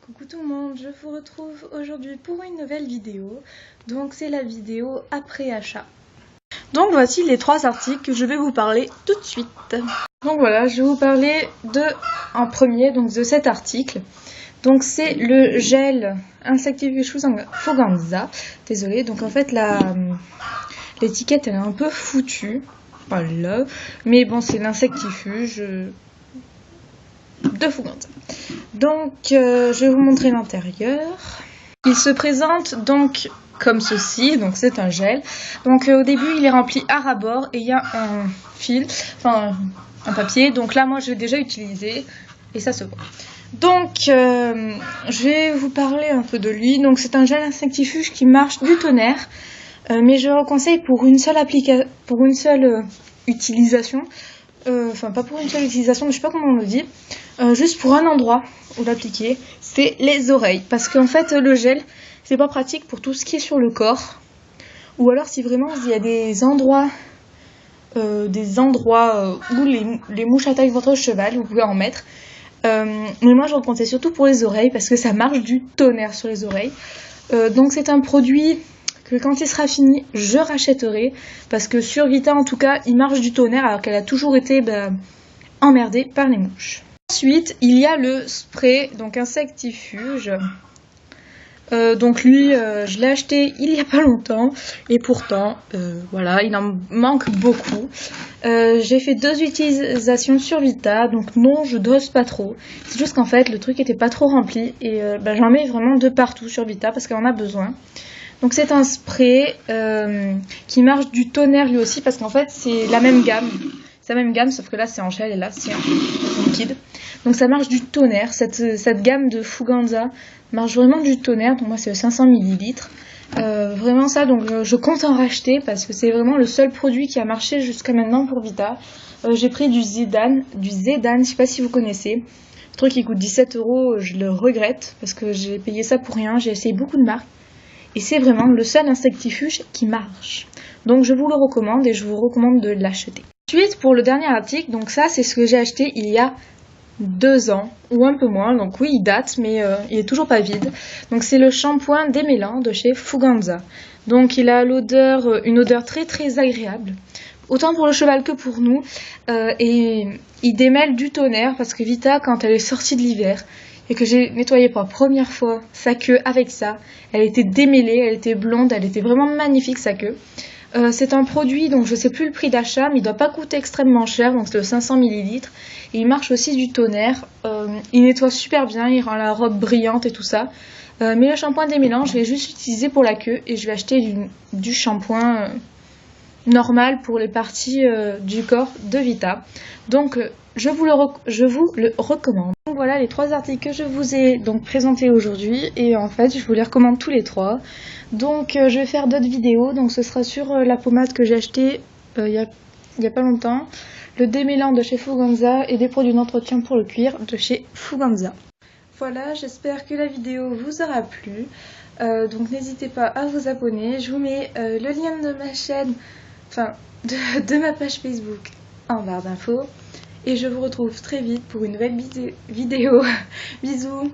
Coucou tout le monde, je vous retrouve aujourd'hui pour une nouvelle vidéo. Donc c'est la vidéo après achat. Donc voici les 3 articles que je vais vous parler tout de suite. Donc voilà, je vais vous parler en premier de cet article. Donc c'est le gel insectifuge Fuganza. Désolée, donc en fait l'étiquette elle est un peu foutue. Voilà. Mais bon, c'est l'insectifuge de Fuganza. Donc je vais vous montrer l'intérieur. Il se présente donc comme ceci, donc c'est un gel. Donc au début il est rempli à ras-bord et il y a un fil, enfin un papier. Donc là moi je l'ai déjà utilisé et ça se voit. Donc je vais vous parler un peu de lui. Donc c'est un gel insectifuge qui marche du tonnerre, mais je le conseille pour une seule utilisation. Enfin pas pour une seule utilisation, mais je sais pas comment on le dit. Juste pour un endroit où l'appliquer, c'est les oreilles. Parce qu'en fait le gel, c'est pas pratique pour tout ce qui est sur le corps. Ou alors si vraiment il y a des endroits où les mouches attaquent votre cheval, vous pouvez en mettre. Mais moi je le conseille surtout pour les oreilles parce que ça marche du tonnerre sur les oreilles. Donc c'est un produit que quand il sera fini, je rachèterai. Parce que sur Vita en tout cas, il marche du tonnerre alors qu'elle a toujours été emmerdée par les mouches. Ensuite, il y a le spray, donc insectifuge. Donc lui, je l'ai acheté il y a pas longtemps et pourtant, voilà, il en manque beaucoup. J'ai fait 2 utilisations sur Vita, donc non, je dose pas trop. C'est juste qu'en fait, le truc était pas trop rempli et j'en mets vraiment de partout sur Vita parce qu'on en a besoin. Donc c'est un spray qui marche du tonnerre lui aussi parce qu'en fait, c'est la même gamme. C'est la même gamme, sauf que là c'est en gel et là c'est en liquide. Donc ça marche du tonnerre. Cette gamme de Fuganza marche vraiment du tonnerre. Donc moi c'est le 500 ml. Vraiment ça, donc je compte en racheter parce que c'est vraiment le seul produit qui a marché jusqu'à maintenant pour Vita. J'ai pris du Zedan, je sais pas si vous connaissez. Le truc qui coûte 17 €, je le regrette parce que j'ai payé ça pour rien. J'ai essayé beaucoup de marques et c'est vraiment le seul insectifuge qui marche. Donc je vous le recommande et je vous recommande de l'acheter. Ensuite, pour le dernier article, donc ça c'est ce que j'ai acheté il y a 2 ans ou un peu moins, donc oui il date mais il est toujours pas vide. Donc c'est le shampoing démêlant de chez Fuganza. Donc il a une odeur très très agréable, autant pour le cheval que pour nous, et il démêle du tonnerre parce que Vita quand elle est sortie de l'hiver et que j'ai nettoyé pour la première fois sa queue avec ça, elle était démêlée, elle était blonde, elle était vraiment magnifique sa queue. C'est un produit, donc je sais plus le prix d'achat, mais il doit pas coûter extrêmement cher, donc c'est le 500 ml. Et il marche aussi du tonnerre. Il nettoie super bien, il rend la robe brillante et tout ça. Mais le shampoing démêlant, je vais juste l'utiliser pour la queue et je vais acheter du shampoing normal pour les parties du corps de Vita. Donc je vous le recommande. Donc voilà les 3 articles que je vous ai donc présentés aujourd'hui et en fait je vous les recommande tous les 3. Donc je vais faire d'autres vidéos, donc ce sera sur la pommade que j'ai achetée il y a pas longtemps, le démêlant de chez Fuganza et des produits d'entretien pour le cuir de chez Fuganza. Voilà, j'espère que la vidéo vous aura plu, donc n'hésitez pas à vous abonner, je vous mets le lien de ma chaîne, enfin de ma page Facebook en barre d'infos et je vous retrouve très vite pour une nouvelle vidéo. Bisous.